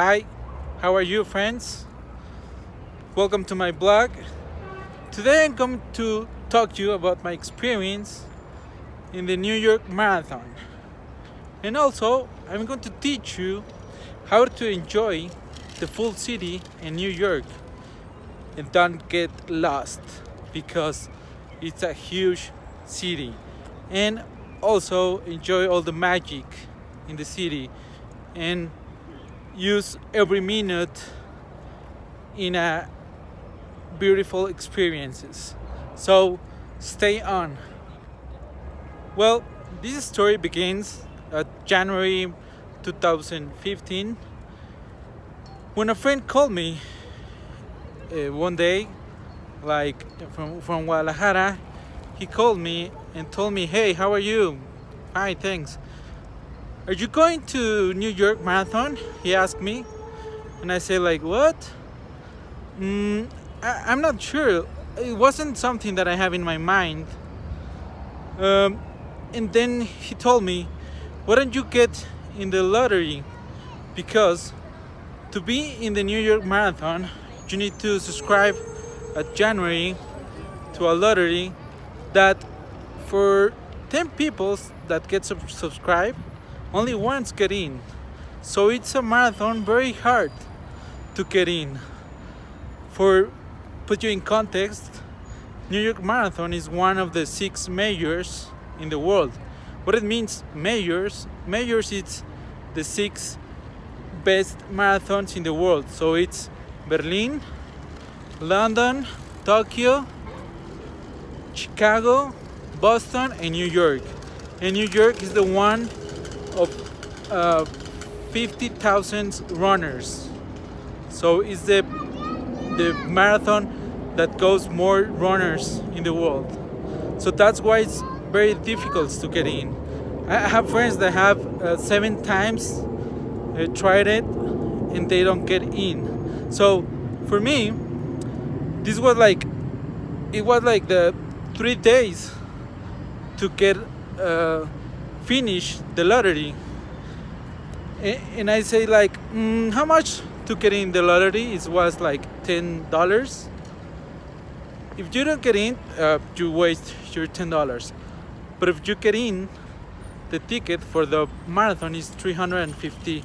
Hi, how are you, friends? Welcome to my blog. Today I'm going to talk to you about my experience in the New York Marathon. And also, I'm going to teach you how to enjoy the full city in New York and don't get lost because it's a huge city. And also enjoy all the magic in the city and use every minute in a beautiful experiences. So stay on. Well, this story begins at January 2015 when a friend called me one day, like from Guadalajara. He called me and told me, "Hey, how are you?" "Fine, thanks." "Are you going to New York Marathon?" he asked me. And I say like, "What?" I'm not sure. It wasn't something that I have in my mind. And then he told me, "Why don't you get in the lottery? Because to be in the New York Marathon, you need to subscribe at January to a lottery that for 10 people that get subscribed, only once get in. So it's a marathon very hard to get in." For put you in context, New York Marathon is one of the 6 majors in the world. What it means, majors it's the 6 best marathons in the world. So it's Berlin, London, Tokyo, Chicago, Boston, and New York. And New York is the one of 50,000 runners. So it's the marathon that goes more runners in the world. So that's why it's very difficult to get in. I have friends that have 7 times tried it and they don't get in. So for me, it was like the 3 days to get finish the lottery. And I say like, how much to get in the lottery? It was like $10. If you don't get in, you waste your $10. But if you get in, the ticket for the marathon is $350.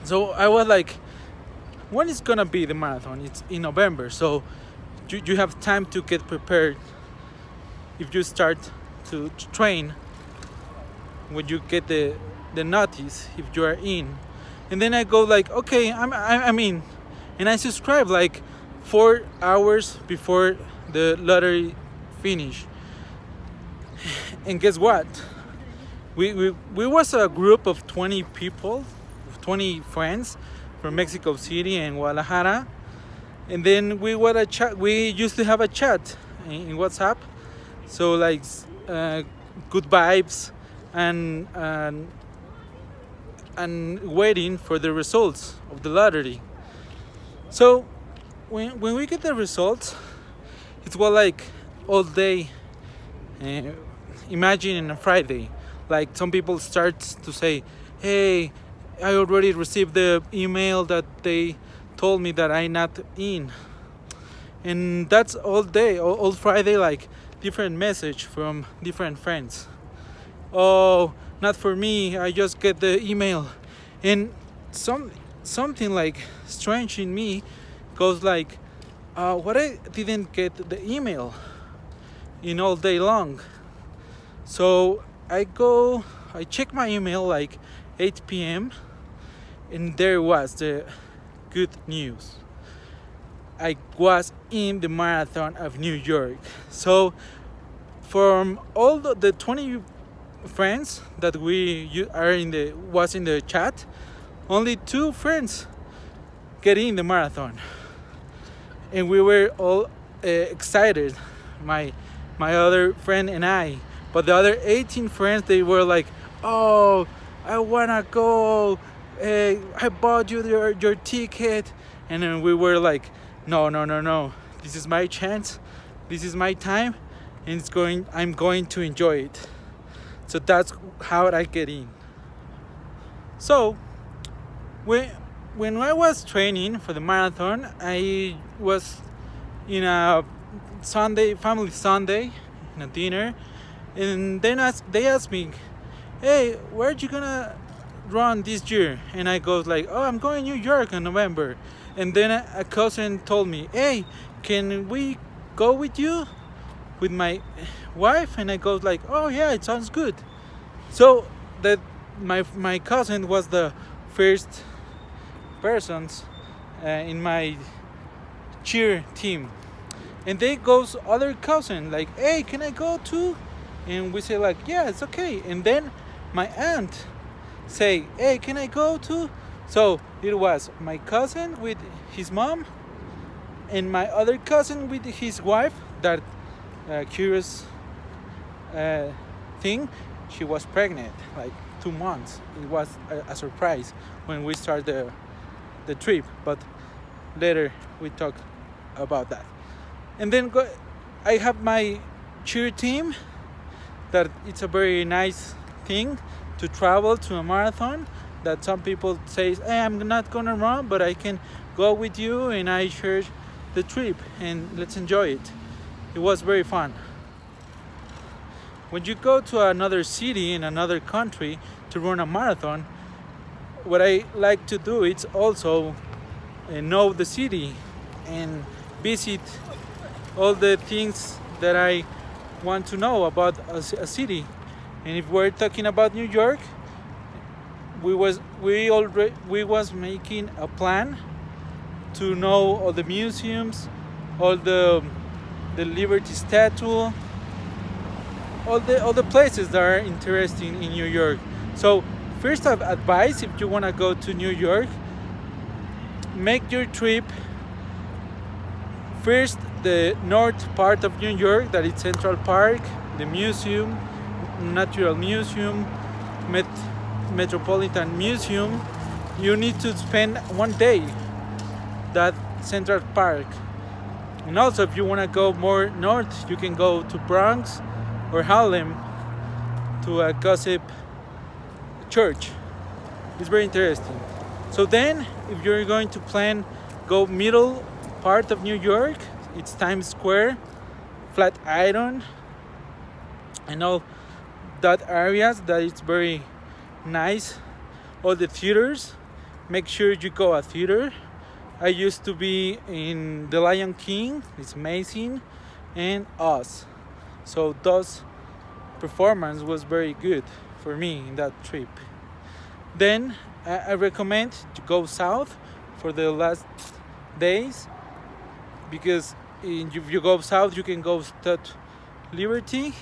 So I was like, when is gonna be the marathon? It's in November, so you have time to get prepared. If you start to train when you get the notice if you are in. And then I go like, okay, I'm in, and I subscribe like 4 hours before the lottery finish. And guess what? We was a group of 20 people, 20 friends from Mexico City and Guadalajara. And then we used to have a chat in WhatsApp. So like good vibes and waiting for the results of the lottery. So when we get the results, it was like all day. Imagine in a Friday, like some people start to say, "Hey, I already received the email that they told me that I'm not in." And that's all day, all Friday, like different message from different friends. "Oh, not for me, I just get the email." And something like strange in me goes like, what, I didn't get the email in all day long. So I check my email like 8 p.m. and there was the good news. I was in the marathon of New York. So from all the 20 friends that was in the chat, only 2 friends get in the marathon, and we were all excited, my other friend and I. But the other 18 friends, they were like, "Oh, I wanna go, I bought you your ticket." And then we were like, no, this is my chance, this is my time, and I'm going to enjoy it. So that's how I get in. So when when I was training for the marathon, I was in a family Sunday, in a dinner, and then they asked me, "Hey, where are you gonna run this year?" And I goes like, "Oh, I'm going to New York in November." And then a cousin told me, "Hey, can we go with you, with my wife?" And I goes like, "Oh yeah, it sounds good." So that my cousin was the first persons in my cheer team, and they goes other cousin like, "Hey, can I go too?" And we say like, "Yeah, it's okay." And then my aunt say, "Hey, can I go too?" So it was my cousin with his mom and my other cousin with his wife. That curious thing, she was pregnant like 2 months. It was a surprise when we started the trip, but later we talk about that. And then I have my cheer team, that it's a very nice thing to travel to a marathon, that some people say, "Hey, I'm not gonna run, but I can go with you and I share the trip and let's enjoy it." It was very fun. When you go to another city in another country to run a marathon, what I like to do is also know the city and visit all the things that I want to know about a city. And if we're talking about New York, we was making a plan to know all the museums, all the Liberty Statue, all the places that are interesting in New York. So first advice, if you want to go to New York, make your trip first the north part of New York, that is Central Park, the museum, Natural Museum, Metropolitan Museum. You need to spend 1 day that Central Park. And also, if you want to go more north, you can go to Bronx or Harlem to a gossip church. It's very interesting. So then, if you're going to plan, go middle part of New York, it's Times Square, Flatiron, and all that areas that it's very nice. All the theaters, make sure you go a theater. I used to be in The Lion King, it's amazing, and Us. So those performance was very good for me in that trip. Then I recommend to go south for the last days, because if you go south, you can go to Liberty,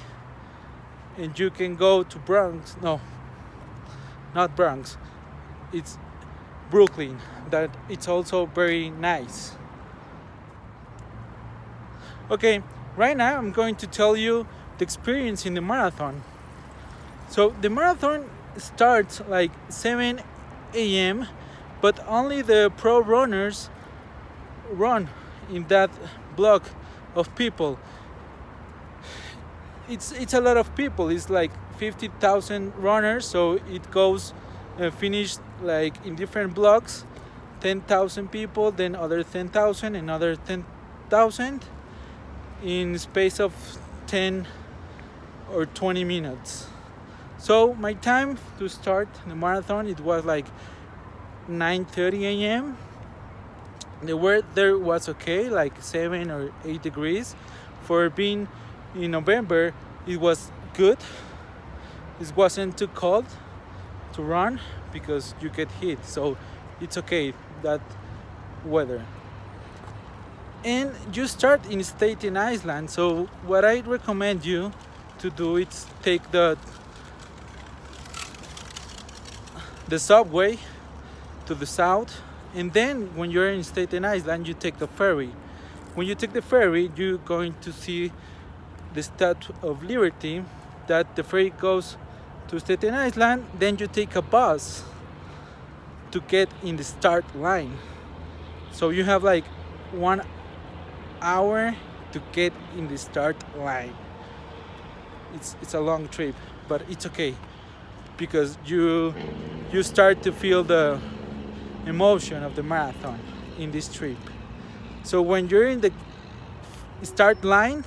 and you can go to Bronx. No, not Bronx. It's Brooklyn. That it's also very nice. Okay, right now I'm going to tell you the experience in the marathon. So the marathon starts like 7 a.m., but only the pro runners run in that block of people. It's a lot of people. It's like 50,000 runners, so it goes finished like in different blocks. 10,000 people, then other 10,000, another 10,000 in space of 10 or 20 minutes. So my time to start the marathon, it was like 9:30 a.m. The weather was okay, like 7 or 8 degrees. For being in November, it was good. It wasn't too cold to run because you get heat, so it's okay, that weather. And you start in Staten Island, so what I recommend you to do is take the subway to the south, and then when you're in Staten Island, you take the ferry. When you take the ferry, you're going to see the Statue of Liberty. That the ferry goes to Staten Island, then you take a bus to get in the start line. So you have like 1 hour to get in the start line. It's a long trip, but it's okay because you you start to feel the emotion of the marathon in this trip. So when you're in the start line,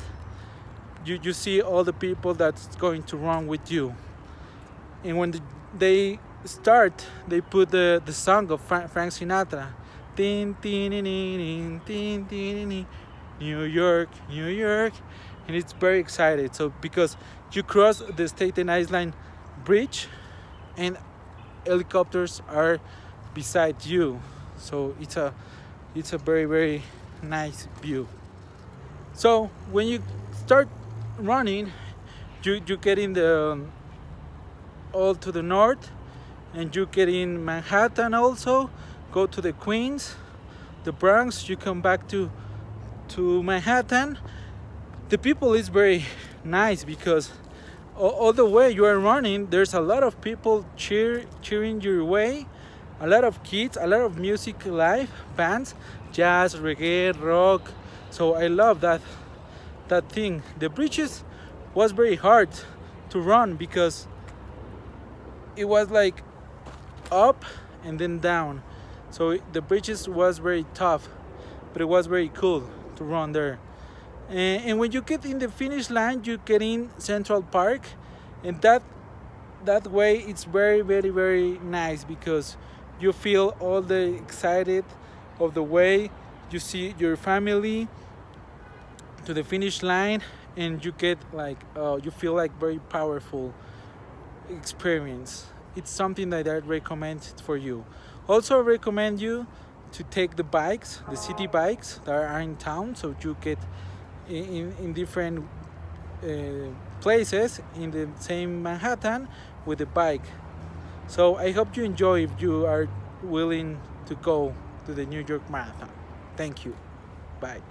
you see all the people that's going to run with you. And when they start, they put the song of Frank Sinatra. Tin, tin, tin, tin, tin, tin, tin, New York, New York. And it's very excited. So because you cross the Staten Island Bridge and helicopters are beside you. So it's a very, very nice view. So when you start running, you get in the all to the north, and you get in Manhattan also, go to the Queens, the Bronx, you come back to Manhattan. The people is very nice because all the way you are running, there's a lot of people cheering your way, a lot of kids, a lot of music live bands, jazz, reggae, rock. So I love that thing. The bridges was very hard to run because it was like up and then down. So the bridges was very tough, but it was very cool to run there. And when you get in the finish line, you get in Central Park, and that way it's very, very, very nice because you feel all the excited of the way. You see your family to the finish line, and you get like you feel like very powerful experience. It's something that I recommend for you. Also recommend you to take the bikes, the city bikes that are in town, so you get in different places in the same Manhattan with the bike. So I hope you enjoy if you are willing to go to the New York Marathon. Thank you. Bye.